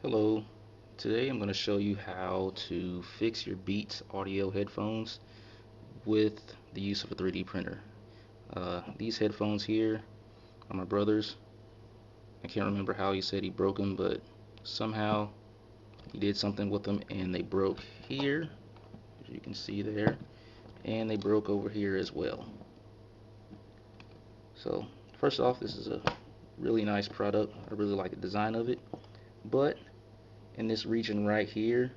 Hello, today I'm going to show you how to fix your Beats audio headphones with the use of a 3D printer. These headphones here are my brother's. I can't remember how he said he broke them, but somehow he did something with them and they broke here, as you can see there, and they broke over here as well. So first off, this is a really nice product. I really like the design of it, but in this region right here,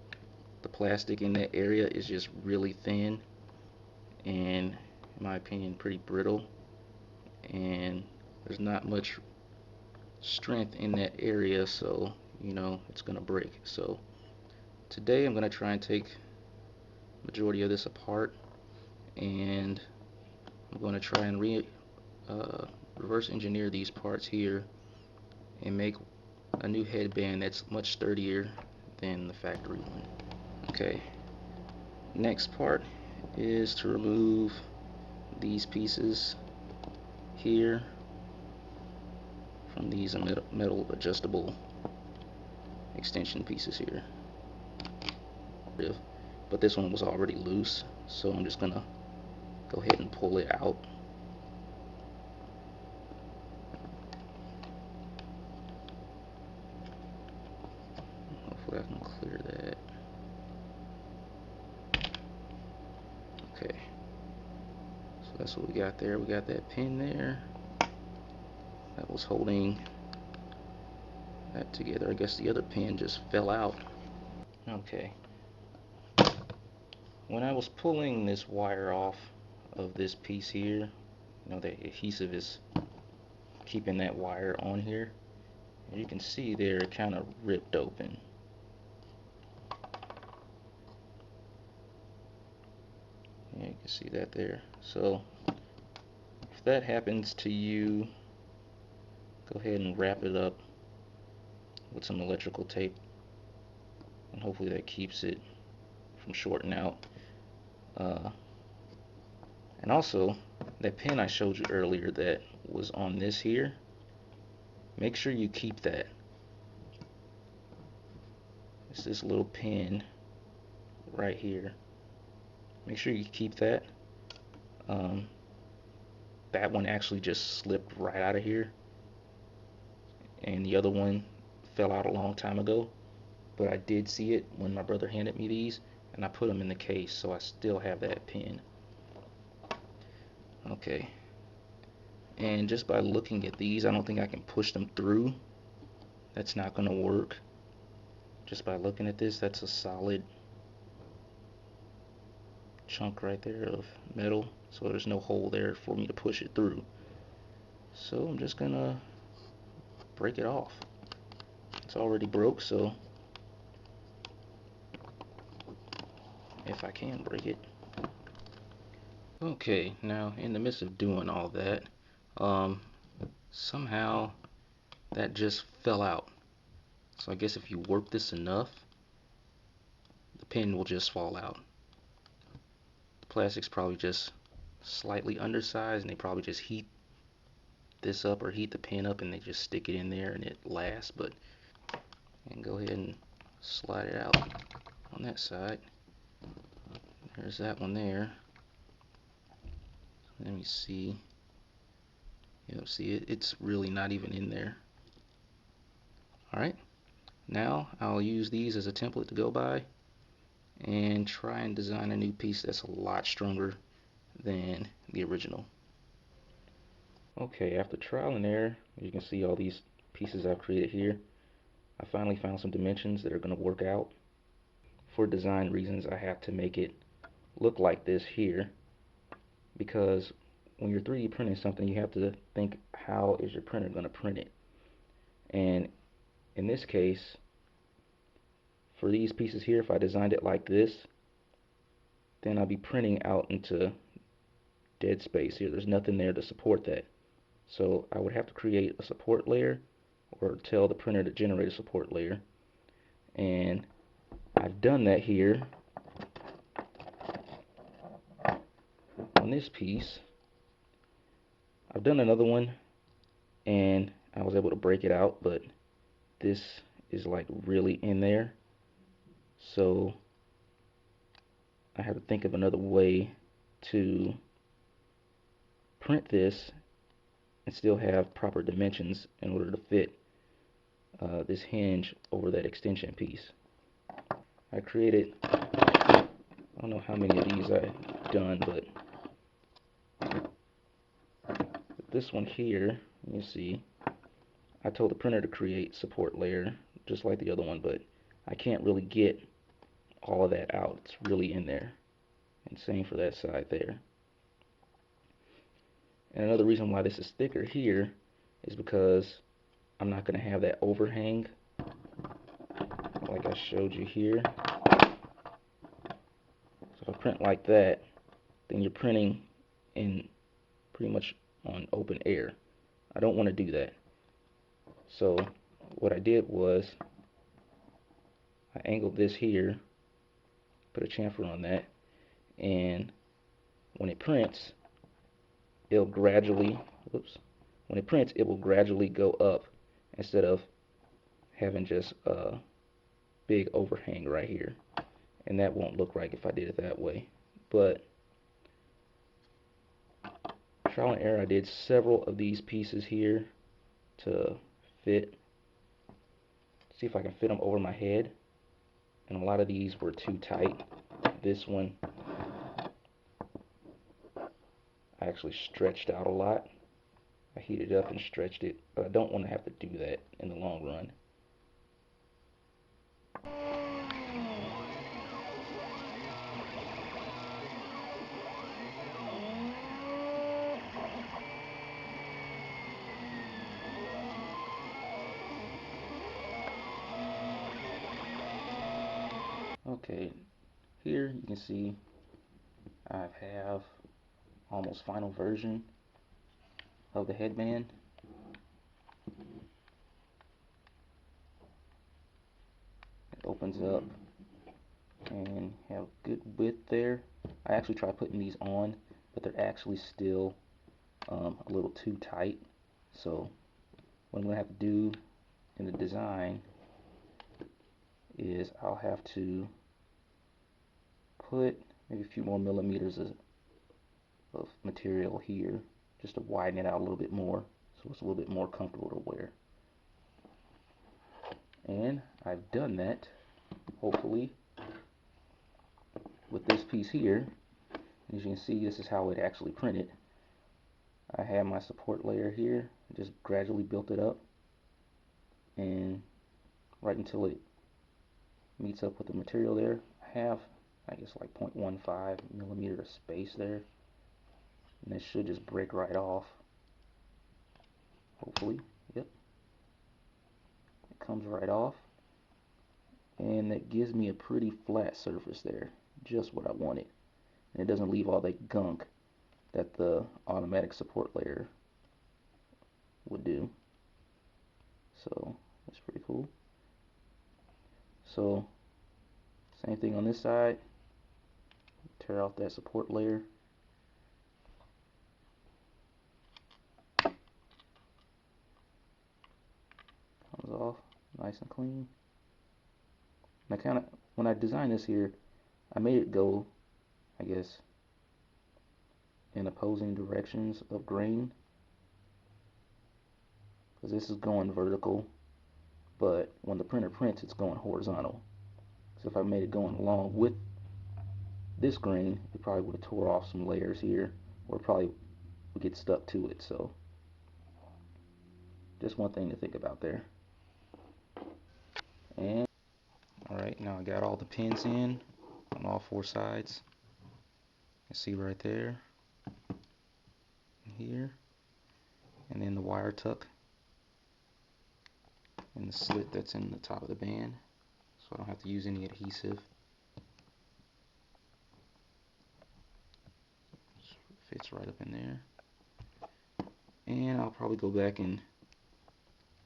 the plastic in that area is just really thin and, in my opinion, pretty brittle, and there's not much strength in that area, so it's gonna break. So today I'm gonna try and take majority of this apart, and I'm gonna try and reverse engineer these parts here and make a new headband that's much sturdier than the factory one. Okay, next part is to remove these pieces here from these metal adjustable extension pieces here. But this one was already loose, so I'm just gonna go ahead and pull it out. Hopefully I can clear that. Okay, so that's what we got there. We got that pin there that was holding that together. I guess the other pin just fell out. Okay, when I was pulling this wire off of this piece here, the adhesive is keeping that wire on here. And you can see there it kind of ripped open. Yeah, you can see that there. So if that happens to you, go ahead and wrap it up with some electrical tape, and hopefully that keeps it from shorting out. And also, that pin I showed you earlier that was on this here, make sure you keep that. It's this little pin right here. Make sure you keep that. That one actually just slipped right out of here, and the other one fell out a long time ago, but I did see it when my brother handed me these, and I put them in the case, so I still have that pin. Okay, and just by looking at these, I don't think I can push them through. That's not gonna work. Just by looking at this, that's a solid chunk right there of metal, so there's no hole there for me to push it through. So I'm just gonna break it off. It's already broke, so if I can break it. Okay, now in the midst of doing all that, somehow that just fell out. So I guess if you work this enough, the pin will just fall out. The plastic's probably just slightly undersized, and they probably just heat this up or heat the pin up and they just stick it in there and it lasts. But and go ahead and slide it out on that side. There's that one there. Let me see. See it's really not even in there. Alright, now I'll use these as a template to go by and try and design a new piece that's a lot stronger than the original. Okay, after trial and error, you can see all these pieces I've created here. I finally found some dimensions that are going to work out. For design reasons, I have to make it look like this here, because when you're 3D printing something, you have to think, how is your printer going to print it? And in this case, for these pieces here, if I designed it like this, then I'll be printing out into dead space here. There's nothing there to support that. So I would have to create a support layer, or tell the printer to generate a support layer. And I've done that here on this piece. I've done another one and I was able to break it out, but this is like really in there. So I have to think of another way to print this and still have proper dimensions in order to fit this hinge over that extension piece. I created, I don't know how many of these I've done, but this one here, you see, I told the printer to create support layer just like the other one, but I can't really get all of that out. It's really in there. And same for that side there. And another reason why this is thicker here is because I'm not going to have that overhang like I showed you here. So if I print like that, then you're printing in pretty much on open air. I don't want to do that. So what I did was I angled this here, put a chamfer on that, and when it prints, it'll gradually, when it prints, it will gradually go up instead of having just a big overhang right here. And that won't look right if I did it that way. But trial and error, I did several of these pieces here to fit. See if I can fit them over my head. And a lot of these were too tight. This one I actually stretched out a lot. I heated up and stretched it, but I don't want to have to do that in the long run. Okay, here you can see I have almost final version of the headband. It opens up and have good width there. I actually tried putting these on, but they're actually still a little too tight. So what I'm going to have to do in the design is I'll have to put maybe a few more millimeters of material here just to widen it out a little bit more so it's a little bit more comfortable to wear. And I've done that, hopefully, with this piece here. As you can see, this is how it actually printed. I have my support layer here, just gradually built it up, and right until it meets up with the material there, I have, I guess, like 0.15 millimeter of space there, and this should just break right off, hopefully. Yep, it comes right off, and that gives me a pretty flat surface there, just what I wanted, and it doesn't leave all that gunk that the automatic support layer would do. So that's pretty cool. So same thing on this side. Tear out that support layer. Comes off nice and clean. And I kind of, when I designed this here, I made it go, I guess, in opposing directions of grain, because this is going vertical, but when the printer prints, it's going horizontal. So if I made it going along with this grain, it probably would have tore off some layers here, or probably would get stuck to it. So just one thing to think about there. And alright, now I got all the pins in on all four sides. You can see right there, here, and then the wire tuck and the slit that's in the top of the band, so I don't have to use any adhesive. Fits right up in there. And I'll probably go back and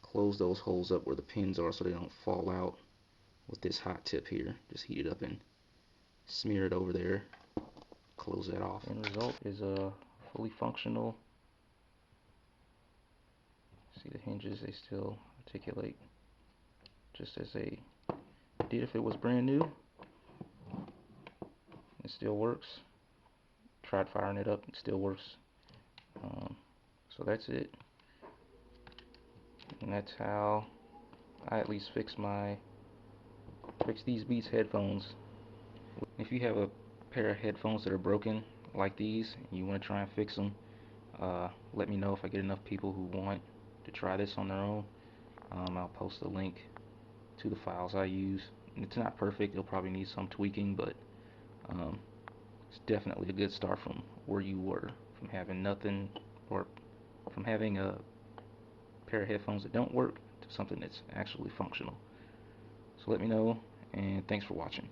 close those holes up where the pins are so they don't fall out with this hot tip here. Just heat it up and smear it over there. Close that off. End result is a fully functional. See the hinges, they still articulate just as they did if it was brand new. It still works. Tried firing it up, it still works. So that's it, and that's how I at least fix these Beats headphones. If you have a pair of headphones that are broken like these and you want to try and fix them, let me know. If I get enough people who want to try this on their own, I'll post a link to the files I use. And it's not perfect, it'll probably need some tweaking, but it's definitely a good start from where you were, from having nothing, or from having a pair of headphones that don't work to something that's actually functional. So let me know, and thanks for watching.